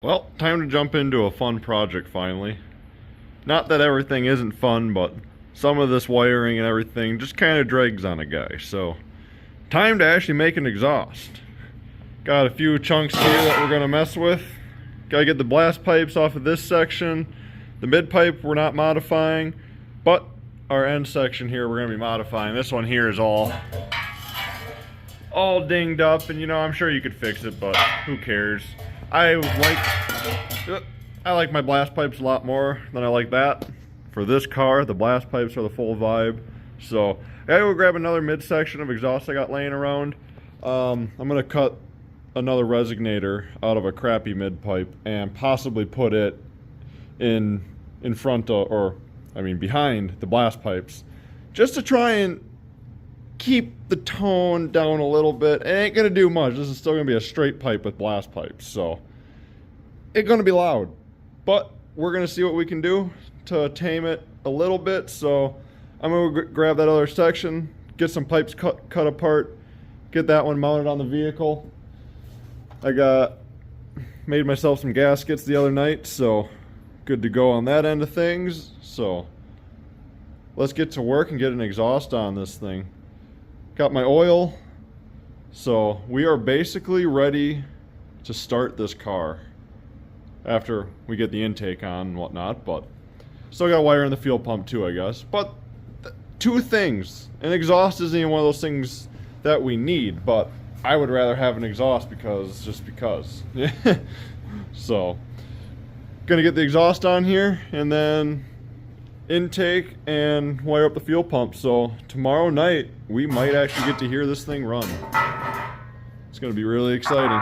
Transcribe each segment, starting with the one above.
Well, time to jump into a fun project finally. Not that everything isn't fun, but some of this wiring and everything just kind of drags on a guy. So, time to actually make an exhaust. Got a few chunks here that we're going to mess with. Gotta get the blast pipes off of this section. The mid pipe we're not modifying, but our end section here we're going to be modifying. This one here is all dinged up, and I'm sure you could fix it, but who cares? I like my blast pipes a lot more than I like that. For this car, the blast pipes are the full vibe. So I gotta go grab another midsection of exhaust I got laying around. I'm gonna cut another resonator out of a crappy mid pipe and possibly put it in front of, behind the blast pipes, just to try and keep the tone down a little bit. It ain't gonna do much. This is still gonna be a straight pipe with blast pipes, so it's gonna be loud, but we're gonna see what we can do to tame it a little bit. So I'm gonna grab that other section, get some pipes cut apart, get that one mounted on the vehicle. I made myself some gaskets the other night, so good to go on that end of things. So let's get to work and get an exhaust on this thing. Got my oil, so we are basically ready to start this car after we get the intake on and whatnot, but still got wire in the fuel pump too, I guess. But two things. An exhaust isn't even one of those things that we need, but I would rather have an exhaust just because. So, gonna get the exhaust on here and then intake and wire up the fuel pump. So tomorrow night we might actually get to hear this thing run. It's gonna be really exciting.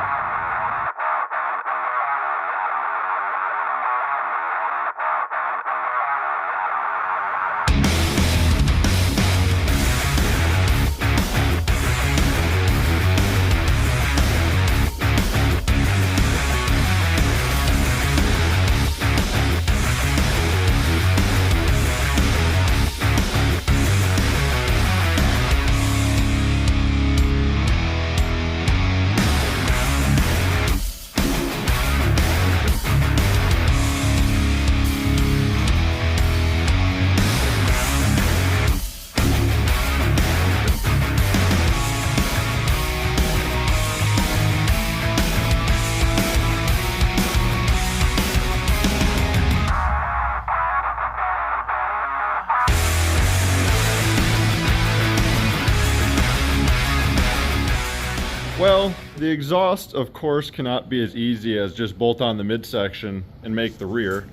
Well, the exhaust, of course, cannot be as easy as just bolt on the midsection and make the rear.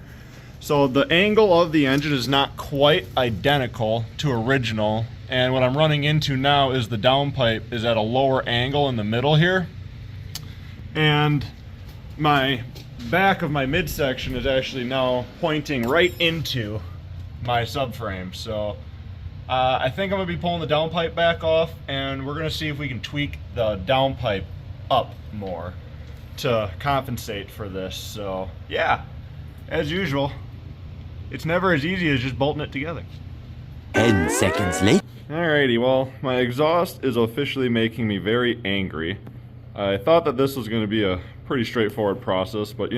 So the angle of the engine is not quite identical to original, and what I'm running into now is the downpipe is at a lower angle in the middle here. And my back of my midsection is actually now pointing right into my subframe. So I think I'm going to be pulling the downpipe back off, and we're going to see if we can tweak the downpipe up more to compensate for this. So yeah, as usual, it's never as easy as just bolting it together. 10 seconds later. Alrighty, well, my exhaust is officially making me very angry. I thought that this was going to be a pretty straightforward process, but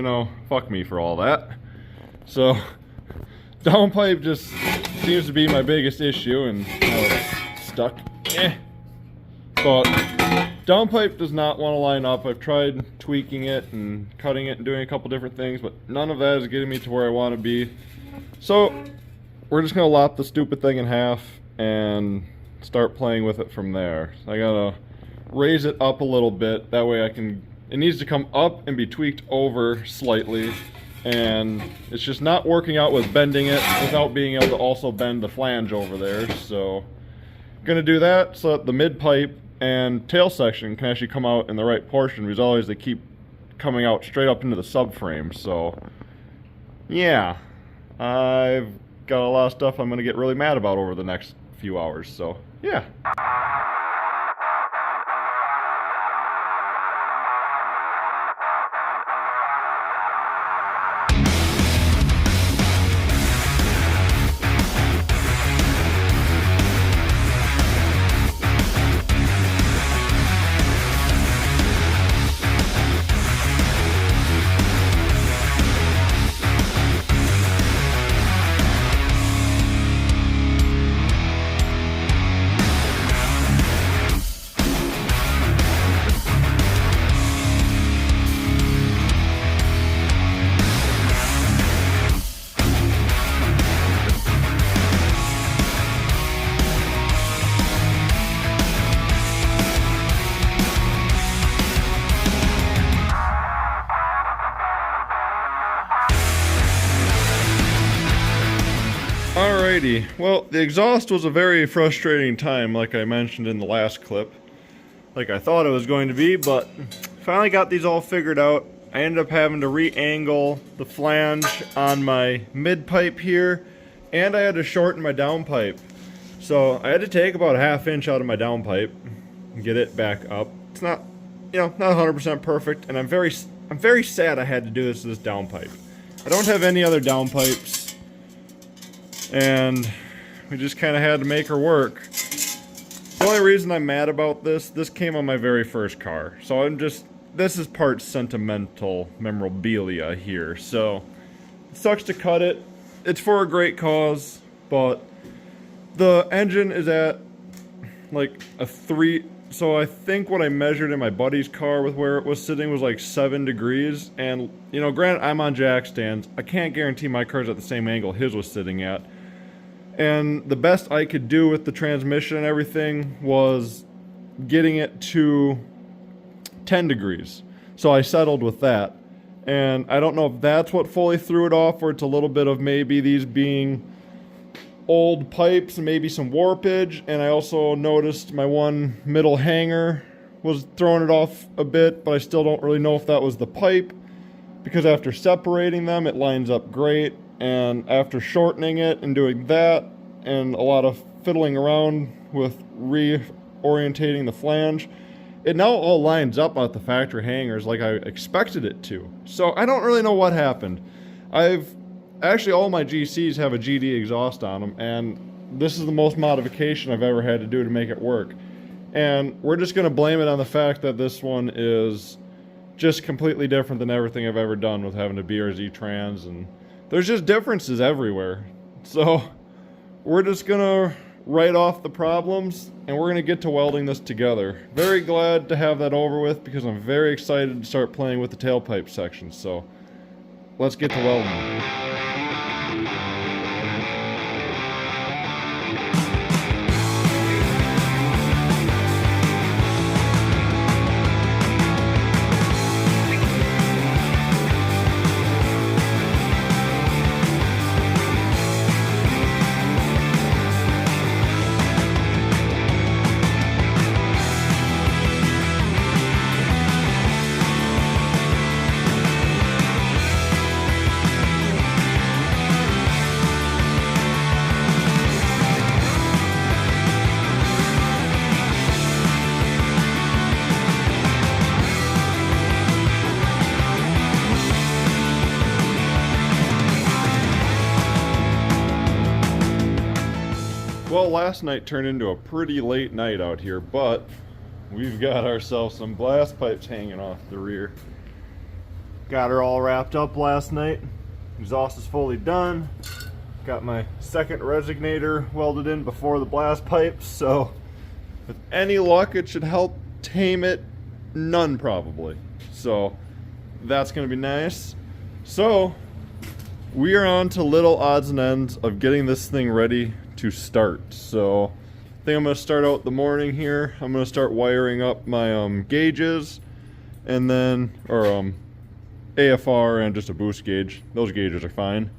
fuck me for all that. So downpipe just seems to be my biggest issue, and now it's stuck. But downpipe does not want to line up. I've tried tweaking it and cutting it and doing a couple different things, but none of that is getting me to where I want to be. So we're just going to lop the stupid thing in half and start playing with it from there. I gotta raise it up a little bit, that way it needs to come up and be tweaked over slightly, and it's just not working out with bending it without being able to also bend the flange over there. So gonna do that so that the mid pipe and tail section can actually come out in the right portion, because always they keep coming out straight up into the subframe. So yeah, I've got a lot of stuff I'm gonna get really mad about over the next few hours. So yeah. Alrighty, well, the exhaust was a very frustrating time, like I mentioned in the last clip. Like I thought it was going to be, but finally got these all figured out. I ended up having to re-angle the flange on my mid pipe here, and I had to shorten my downpipe. So I had to take about a ½ inch out of my downpipe and get it back up. It's not, not 100% perfect, and I'm very sad I had to do this to this downpipe. I don't have any other downpipes, and we just kind of had to make her work. The only reason I'm mad about this came on my very first car, so this is part sentimental memorabilia here, so it sucks to cut it. It's for a great cause, but the engine is at like a 3, so I think what I measured in my buddy's car with where it was sitting was like 7 degrees, and granted I'm on jack stands, I can't guarantee my car's at the same angle his was sitting at. And the best I could do with the transmission and everything was getting it to 10 degrees. So I settled with that. And I don't know if that's what fully threw it off, or it's a little bit of maybe these being old pipes and maybe some warpage. And I also noticed my one middle hanger was throwing it off a bit, but I still don't really know if that was the pipe, because after separating them, it lines up great. And after shortening it and doing that and a lot of fiddling around with reorientating the flange, it now all lines up at the factory hangers like I expected it to. So I don't really know what happened. Actually, all my GCs have a GD exhaust on them, and this is the most modification I've ever had to do to make it work. And we're just going to blame it on the fact that this one is just completely different than everything I've ever done with having a BRZ trans, and there's just differences everywhere. So we're just gonna write off the problems and we're gonna get to welding this together. Very glad to have that over with, because I'm very excited to start playing with the tailpipe section. So let's get to welding. Well, last night turned into a pretty late night out here, but we've got ourselves some blast pipes hanging off the rear. Got her all wrapped up last night. Exhaust is fully done. Got my second resonator welded in before the blast pipes, so with any luck it should help tame it. None probably. So that's gonna be nice. So we are on to little odds and ends of getting this thing ready to start. So I think I'm going to start out the morning here. I'm going to start wiring up my gauges, and then AFR and just a boost gauge. Those gauges are fine.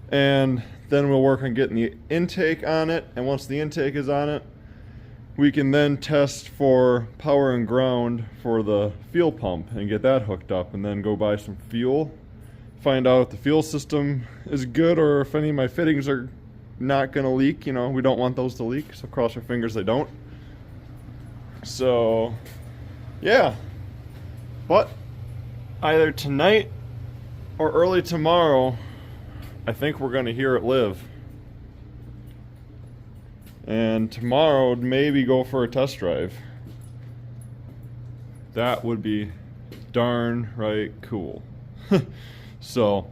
And then we'll work on getting the intake on it, and once the intake is on it, we can then test for power and ground for the fuel pump and get that hooked up, and then go buy some fuel, find out if the fuel system is good or if any of my fittings are not gonna leak. We don't want those to leak, so cross our fingers they don't. So yeah, but either tonight or early tomorrow, I think we're gonna hear it live. And tomorrow maybe go for a test drive. That would be darn right cool. So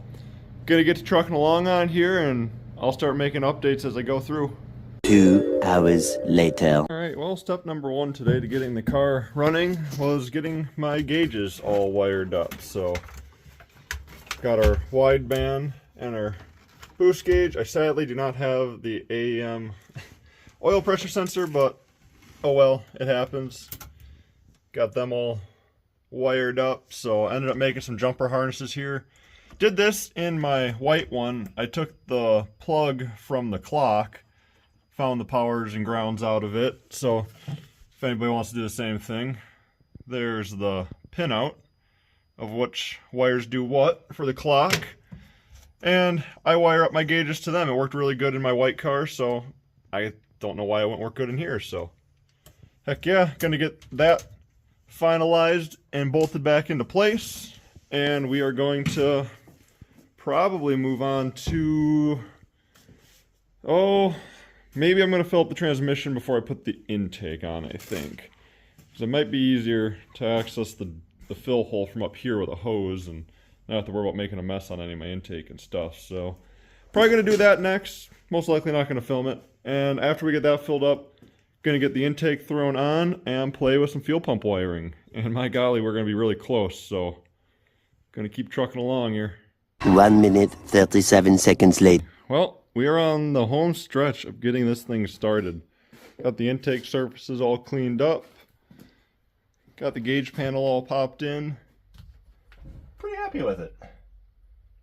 gonna get to trucking along on here, and I'll start making updates as I go through. 2 hours later. Alright, well, step number 1 today to getting the car running was getting my gauges all wired up. So, got our wideband and our boost gauge. I sadly do not have the AEM oil pressure sensor, but oh well, it happens. Got them all wired up, so I ended up making some jumper harnesses here. did this in my white one. I took the plug from the clock, found the powers and grounds out of it. So if anybody wants to do the same thing, there's the pinout of which wires do what for the clock. And I wire up my gauges to them. It worked really good in my white car, so I don't know why it wouldn't work good in here. So heck yeah, gonna get that finalized and bolted back into place. And we are going to probably move on to, maybe I'm going to fill up the transmission before I put the intake on, I think. Because it might be easier to access the fill hole from up here with a hose and not have to worry about making a mess on any of my intake and stuff. So probably going to do that next. Most likely not going to film it. And after we get that filled up, going to get the intake thrown on and play with some fuel pump wiring. And my golly, we're going to be really close, so going to keep trucking along here. 1 minute, 37 seconds later. Well, we are on the home stretch of getting this thing started. Got the intake surfaces all cleaned up. Got the gauge panel all popped in. Pretty happy with it.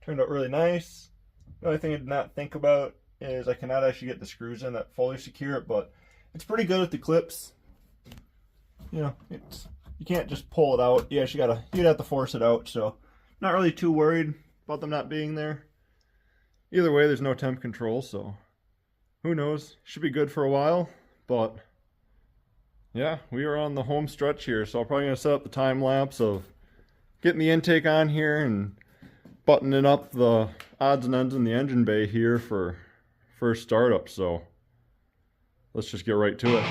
Turned out really nice. The only thing I did not think about is I cannot actually get the screws in that fully secure it, but it's pretty good with the clips. You know, you can't just pull it out. You'd have to force it out, so not really too worried about them not being there. Either way, there's no temp control, so who knows? Should be good for a while, but yeah, we are on the home stretch here, so I'm probably going to set up the time lapse of getting the intake on here and buttoning up the odds and ends in the engine bay here for first startup, so let's just get right to it.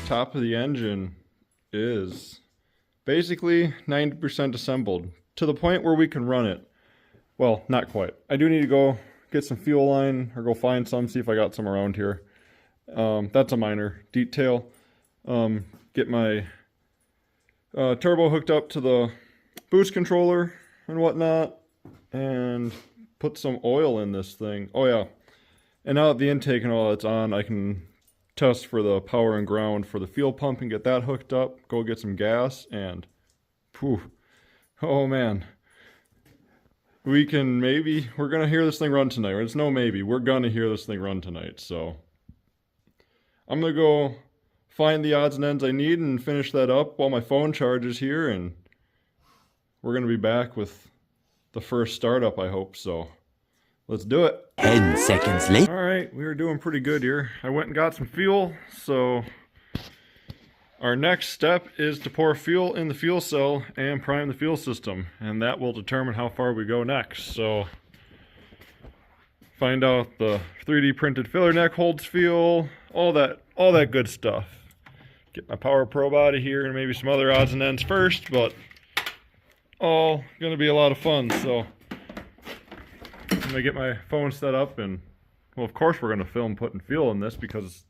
Top of the engine is basically 90% assembled to the point where we can run it. Well, not quite. I do need to go get some fuel line or go find some, see if I got some around here. That's a minor detail. Get my turbo hooked up to the boost controller and whatnot, and put some oil in this thing. Oh yeah, and now that the intake and all that's on, I can test for the power and ground for the fuel pump and get that hooked up, go get some gas, and phew, oh man, we're gonna hear this thing run tonight. It's no maybe, we're gonna hear this thing run tonight. So I'm gonna go find the odds and ends I need and finish that up while my phone charges here, and we're gonna be back with the first startup, I hope. So let's do it. 10 seconds later. All right, we were doing pretty good here. I went and got some fuel, so our next step is to pour fuel in the fuel cell and prime the fuel system, and that will determine how far we go next. So find out the 3D printed filler neck holds fuel, all that good stuff. Get my power probe out of here and maybe some other odds and ends first, but all gonna be a lot of fun. So I'm gonna get my phone set up, and well, of course we're gonna film putting fuel in this because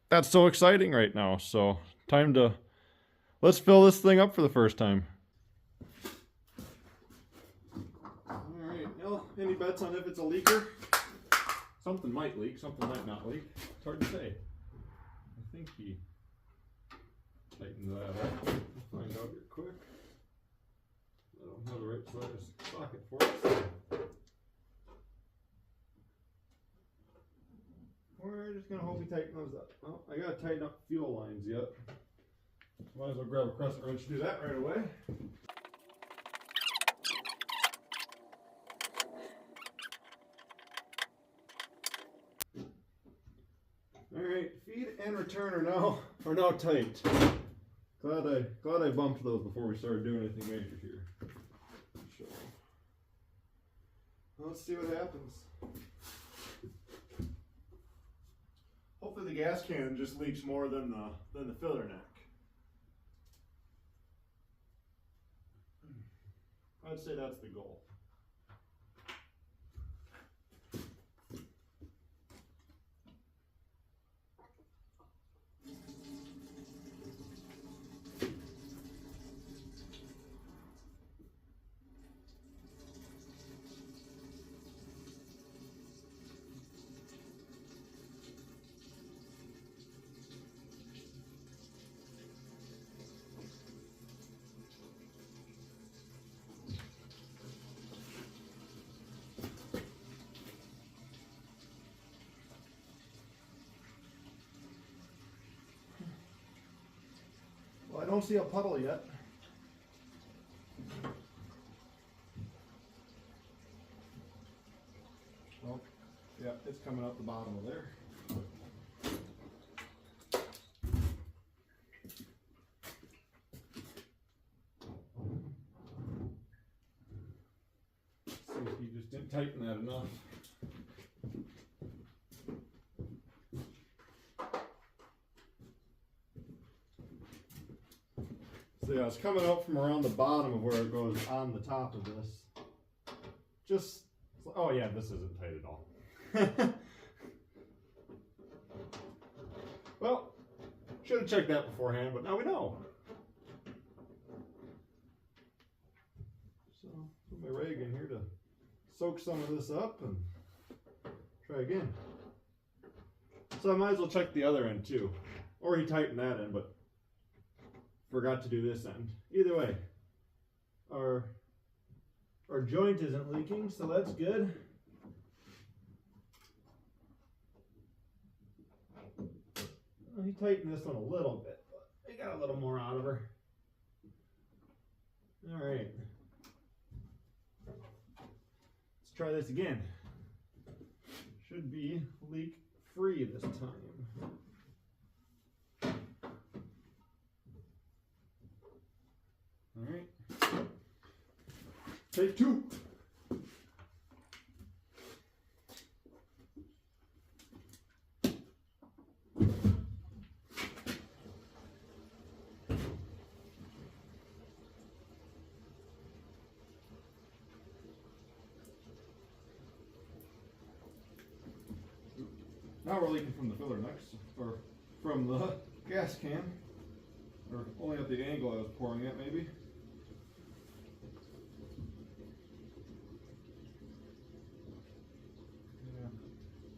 that's so exciting right now. So let's fill this thing up for the first time. All right, well, any bets on if it's a leaker? Something might leak, something might not leak. It's hard to say. I think he tightened that up. We'll find out real quick. I don't have the right size socket for it. We're just gonna hope we tighten those up. Well, I gotta tighten up fuel lines yet. Might as well grab a crescent wrench to do that right away. Alright, feed and return are now tight. Glad I bumped those before we started doing anything major here. So, let's see what happens. Hopefully the gas can just leaks more than the filler neck. I'd say that's the goal. Well, I don't see a puddle yet. Well, yeah, it's coming out the bottom of there. See if you just didn't tighten that enough. So yeah, it's coming out from around the bottom of where it goes on the top of this. Oh yeah, this isn't tight at all. Well, should have checked that beforehand, but now we know. So, put my rag in here to soak some of this up and try again. So I might as well check the other end too. Or he tightened that end, but forgot to do this end. Either way, our joint isn't leaking, so that's good. Well, he tightened this one a little bit, but he got a little more out of her. All right, let's try this again. Should be leak free this time. All right, take two. Now we're leaking from the filler next, or from the gas can, or only at the angle I was pouring it, maybe.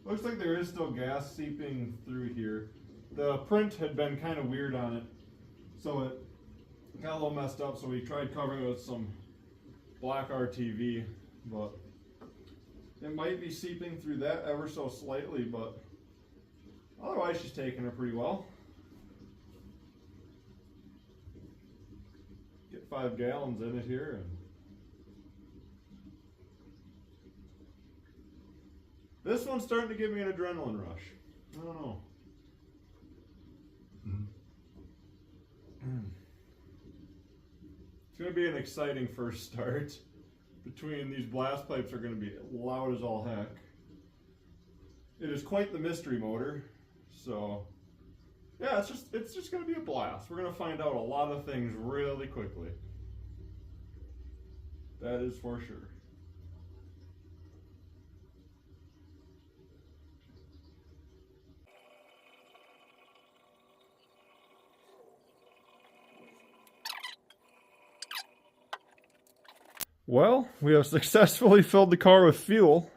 Looks like there is still gas seeping through here. The print had been kind of weird on it, so it got a little messed up, so we tried covering it with some black RTV, but it might be seeping through that ever so slightly, but Otherwise, she's taking her pretty well. Get 5 gallons in it here. And this one's starting to give me an adrenaline rush. I don't know. It's going to be an exciting first start. Between these blast pipes are going to be loud as all heck. It is quite the mystery motor. So, yeah, it's just going to be a blast. We're going to find out a lot of things really quickly. That is for sure. Well, we have successfully filled the car with fuel.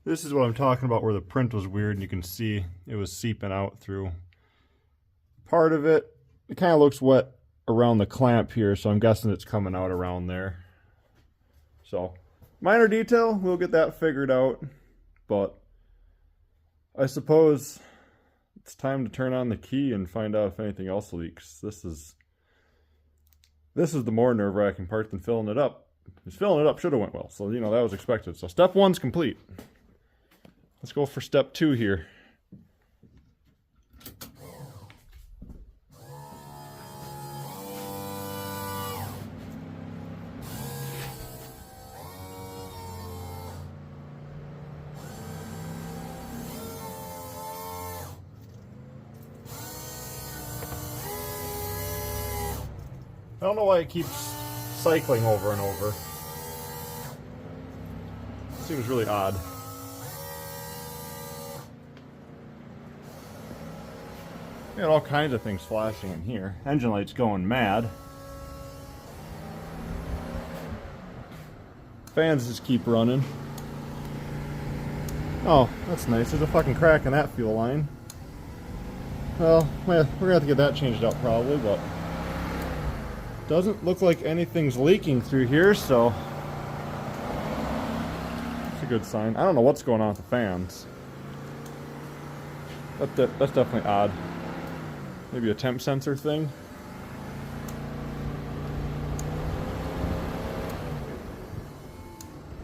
This is what I'm talking about, where the print was weird and you can see it was seeping out through part of it. It kind of looks wet around the clamp here, so I'm guessing it's coming out around there. So, minor detail, we'll get that figured out. But I suppose it's time to turn on the key and find out if anything else leaks. This is the more nerve-wracking part than filling it up. Because filling it up should have went well, so, you know, that was expected. So step 1's complete. Let's go for step 2 here. I don't know why it keeps cycling over and over. Seems really odd. We got all kinds of things flashing in here. Engine light's going mad. Fans just keep running. Oh, that's nice. There's a fucking crack in that fuel line. Well, we're gonna have to get that changed out probably, but doesn't look like anything's leaking through here, so it's a good sign. I don't know what's going on with the fans. That's definitely odd. Maybe a temp sensor thing.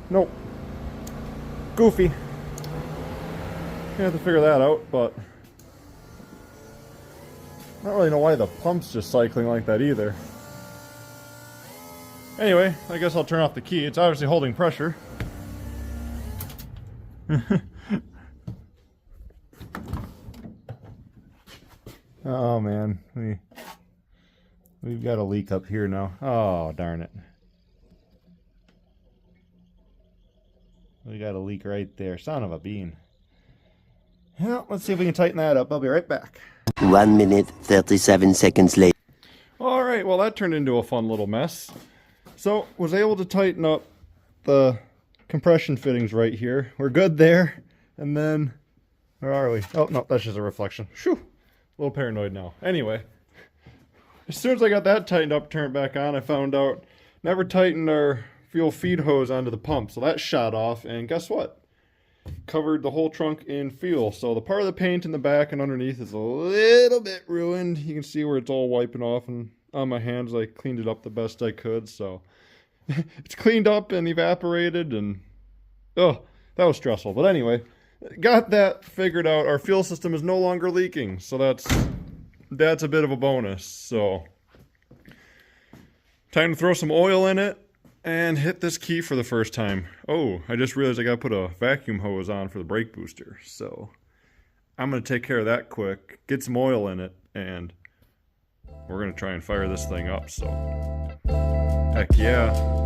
Nope. Goofy. Gonna have to figure that out, but I don't really know why the pump's just cycling like that either. Anyway, I guess I'll turn off the key. It's obviously holding pressure. Oh man, we've got a leak up here now. Oh darn it. We got a leak right there. Son of a bean. Well, let's see if we can tighten that up. I'll be right back. 1 minute, 37 seconds later. Alright, well that turned into a fun little mess. So, was able to tighten up the compression fittings right here. We're good there. And then, where are we? Oh, no, that's just a reflection. Shoo! A little paranoid now. Anyway, as soon as I got that tightened up, turned back on, I found out never tightened our fuel feed hose onto the pump. So that shot off, and guess what? Covered the whole trunk in fuel. So the part of the paint in the back and underneath is a little bit ruined. You can see where it's all wiping off, and on my hands I cleaned it up the best I could. So it's cleaned up and evaporated, and oh, that was stressful. But anyway, got that figured out. Our fuel system is no longer leaking, so that's a bit of a bonus. So time to throw some oil in it and hit this key for the first time. Oh, I just realized I gotta put a vacuum hose on for the brake booster. So I'm gonna take care of that quick, get some oil in it, and we're gonna try and fire this thing up. So heck yeah.